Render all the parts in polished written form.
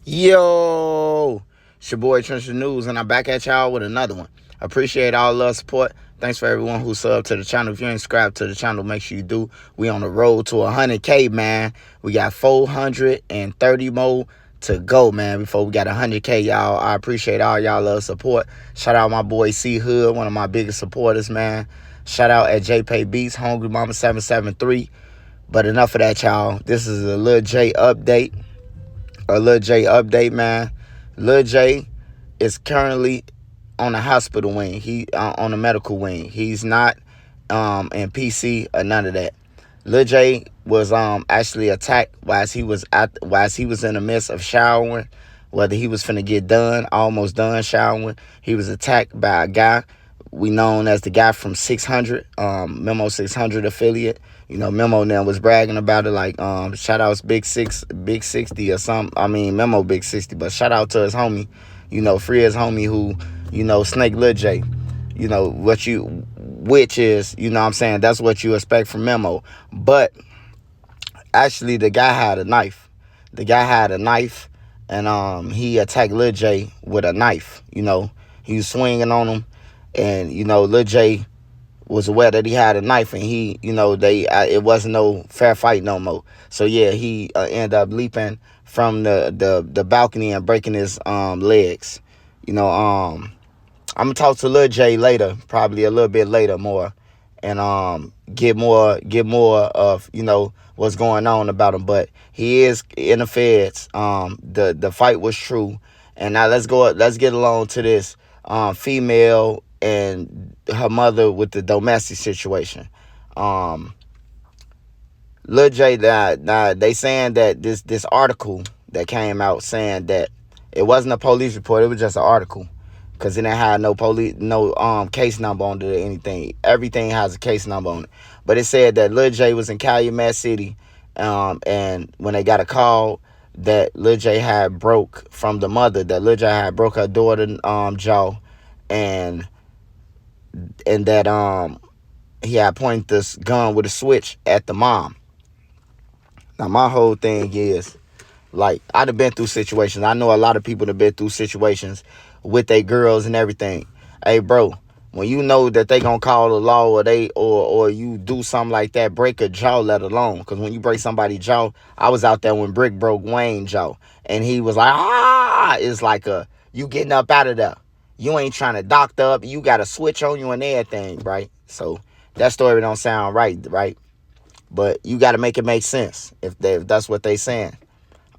Yo, it's your boy Trench News, and I'm back at y'all with another one. Appreciate all love, support. Thanks for everyone who subbed to the channel. If you ain't subscribed to the channel, make sure you do. We on the road to 100K, man. We got 430 more to go, man, before we got 100K, y'all. I appreciate all y'all love, support. Shout out my boy C Hood, one of my biggest supporters, man. Shout out at JP Beats, Hungry Memo600. But enough of that, y'all. This is a Lil Jay update. Man. Lil Jay is currently on the hospital wing. He on the medical wing. He's not in PC or none of that. Lil Jay was actually attacked whilst he was in the midst of showering. Whether he was finna get almost done showering, he was attacked by a guy we known as the guy from 600, Memo600 affiliate. You know, Memo now was bragging about it, like shout outs Big 60 or something. I mean Memo Big 60, but shout out to his homie, you know, free his homie who, you know, snake Lil Jay. You know, which is, you know what I'm saying, that's what you expect from Memo. But actually the guy had a knife. And he attacked Lil Jay with a knife. You know, he was swinging on him, and you know, Lil Jay was aware that he had a knife, and he, you know, it wasn't no fair fight no more. So yeah, he ended up leaping from the balcony and breaking his legs. You know, I'm gonna talk to Lil Jay later, probably a little bit later more, and get more of, you know, what's going on about him. But he is in the feds. The fight was true, and now let's get along to this female and her mother with the domestic situation. Lil Jay, they saying that this article that came out saying that it wasn't a police report, it was just an article, because it didn't have no case number on it or anything. Everything has a case number on it. But it said that Lil Jay was in Calumet City, and when they got a call that Lil Jay had broke from the mother, that Lil Jay had broke her daughter's jaw, and that he had pointed this gun with a switch at the mom. Now my whole thing is, like, I'd have been through situations. I know a lot of people that have been through situations with their girls and everything. Hey, bro, when you know that they gonna call the law, or you do something like that, break a jaw, let alone. Because when you break somebody's jaw, I was out there when Brick broke Wayne's jaw, and he was like, it's like you getting up out of there. You ain't trying to doctor up. You got a switch on you and everything, right? So that story don't sound right? But you got to make it make sense if that's what they saying.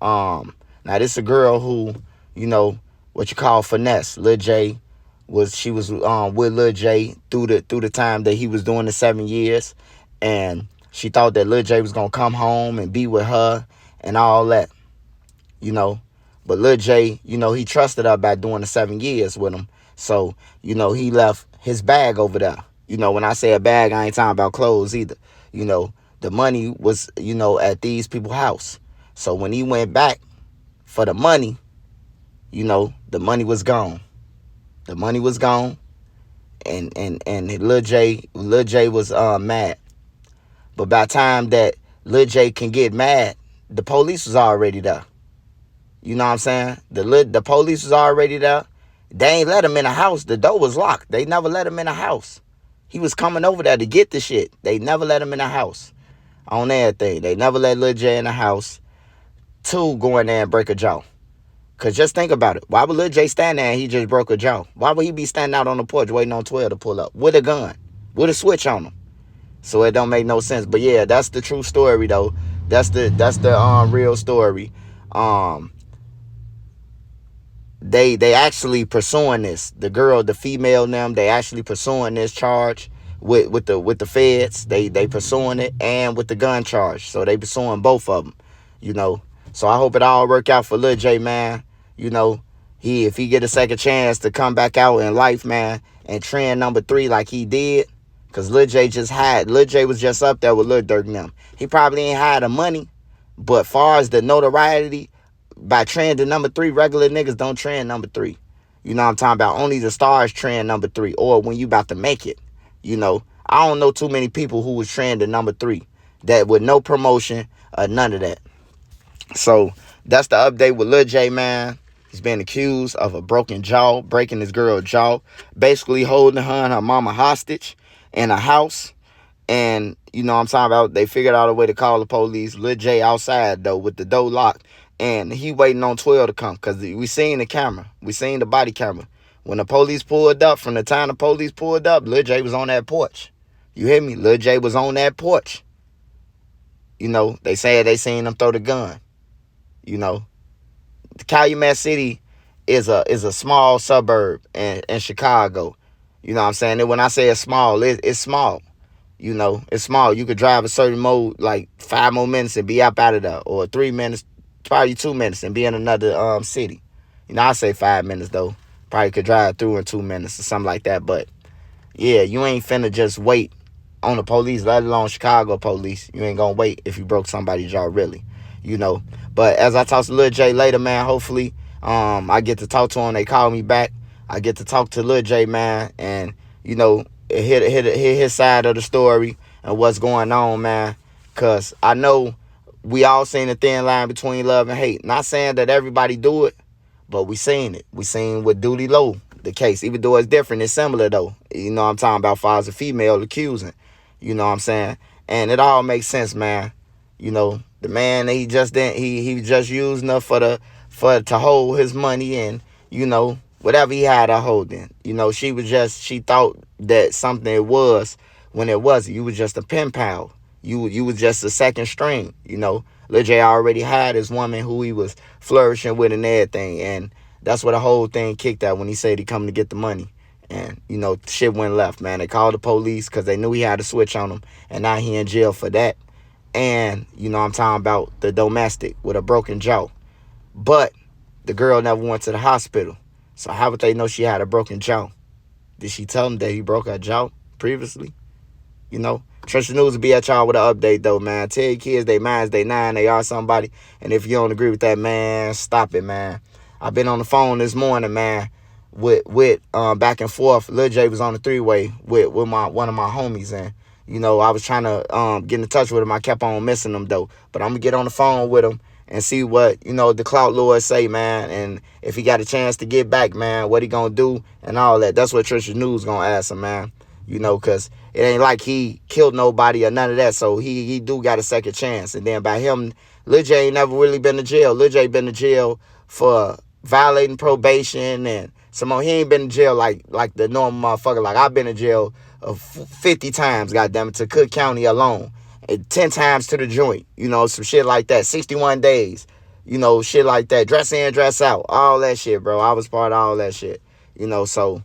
Now this is a girl who, you know, what you call finesse. Lil Jay was with Lil Jay through the time that he was doing the 7 years, and she thought that Lil Jay was gonna come home and be with her and all that, you know. But Lil Jay, you know, he trusted her by doing the 7 years with him. So, you know, he left his bag over there. You know, when I say a bag, I ain't talking about clothes either. You know, the money was, you know, at these people's house. So when he went back for the money, you know, the money was gone. The money was gone. And Lil Jay was mad. But by the time that Lil Jay can get mad, the police was already there. You know what I'm saying? The police was already there. They ain't let him in the house. The door was locked. They never let him in the house. He was coming over there to get the shit. They never let him in the house. On everything. They never let Lil Jay in the house to go in there and break a jaw. Because just think about it. Why would Lil Jay stand there and he just broke a jaw? Why would he be standing out on the porch waiting on 12 to pull up with a gun, with a switch on him? So it don't make no sense. But yeah, that's the true story though. That's the real story. They actually pursuing this. The girl, the female, them, they actually pursuing this charge with the feds. They pursuing it, and with the gun charge. So they pursuing both of them, you know. So I hope it all work out for Lil Jay, man. You know, if he get a second chance to come back out in life, man, and trend number 3 like he did, because Lil Jay was just up there with Lil Durk and them. He probably ain't had the money, but far as the notoriety, by trending number 3, regular niggas don't trend number 3. You know what I'm talking about? Only the stars trend number 3, or when you about to make it. You know, I don't know too many people who was trending number 3 that with no promotion or none of that. So That's the update with Lil Jay, man. He's been accused of a broken jaw, breaking his girl's jaw, basically holding her and her mama hostage in a house. And, you know what I'm talking about, they figured out a way to call the police. Lil Jay outside, though, with the door locked. And he waiting on 12 to come, because we seen the camera. We seen the body camera. When the police pulled up, from the time the police pulled up, Lil Jay was on that porch. You hear me? Lil Jay was on that porch. You know, they said they seen him throw the gun. You know, Calumet City is a small suburb in Chicago. You know what I'm saying? And when I say it's small, it's small. You know, it's small. You could drive a certain mode, like 5 more minutes and be up out of there. Or 3 minutes, probably 2 minutes and be in another city. You know, I say 5 minutes, though. Probably could drive through in 2 minutes or something like that. But, yeah, you ain't finna just wait on the police, let alone Chicago police. You ain't gonna wait if you broke somebody's jaw, really. You know. But as I talk to Lil Jay later, man, hopefully I get to talk to him. They call me back. I get to talk to Lil Jay, man, and, you know, hit his side of the story and what's going on, man. Because I know we all seen the thin line between love and hate. Not saying that everybody do it, but we seen it. We seen with Duty Low, the case. Even though it's different, it's similar, though. You know what I'm talking about, far as a female accusing. You know what I'm saying? And it all makes sense, man. You know, the man, he just didn't, he just using her to hold his money, and, you know, whatever he had her holding. You know, she thought that something it was when it wasn't. You was just a pen pal. You was just a second string, you know. Lil Jay already had his woman who he was flourishing with and everything, and that's where the whole thing kicked out when he said he come to get the money. And, you know, shit went left, man. They called the police because they knew he had a switch on him, and now he in jail for that. And, you know, I'm talking about the domestic with a broken jaw. But the girl never went to the hospital. So how would they know she had a broken jaw? Did she tell him that he broke her jaw previously? You know? Trust the News will be at y'all with an update, though, man. Tell your kids they minds, they 9, they are somebody. And if you don't agree with that, man, stop it, man. I've been on the phone this morning, man, with back and forth. Lil Jay was on the 3-way with one of my homies, and, you know, I was trying to get in touch with him. I kept on missing him, though. But I'm going to get on the phone with him and see what, you know, the clout lords say, man. And if he got a chance to get back, man, what he going to do and all that. That's what Trisha News going to ask him, man. You know, because it ain't like he killed nobody or none of that. So he do got a second chance. And then by him, Lil Jay ain't never really been to jail. Lil Jay been to jail for violating probation and some more. He ain't been to jail like the normal motherfucker. Like, I've been to jail 50 times, goddamn it, to Cook County alone. And 10 times to the joint. You know, some shit like that. 61 days. You know, shit like that. Dress in, dress out. All that shit, bro. I was part of all that shit. You know, so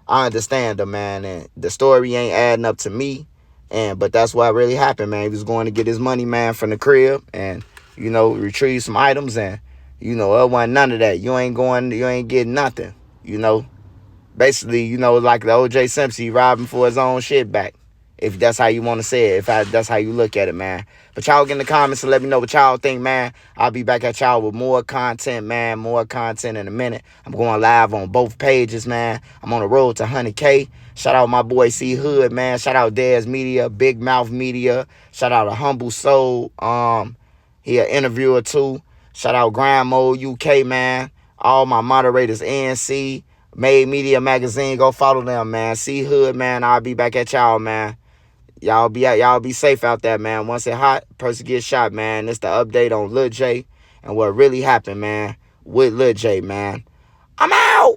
I understand him, man. And the story ain't adding up to me. But that's what really happened, man. He was going to get his money, man, from the crib. And, you know, retrieve some items. And, you know, it wasn't none of that. You ain't getting nothing. You know. Basically, you know, like the O.J. Simpson, he robbing for his own shit back. If that's how you want to say it. That's how you look at it, man. But y'all get in the comments and let me know what y'all think, man. I'll be back at y'all with more content, man. More content in a minute. I'm going live on both pages, man. I'm on the road to 100K. Shout out my boy C Hood, man. Shout out Dez Media, Big Mouth Media. Shout out a Humble Soul. He an interviewer too. Shout out Grand Mode UK, man. All my moderators, ANC, Made Media Magazine. Go follow them, man. C Hood, man. I'll be back at y'all, man. Y'all be safe out there, man. Once it hot, person gets shot, man. It's the update on Lil Jay and what really happened, man, with Lil Jay, man. I'm out.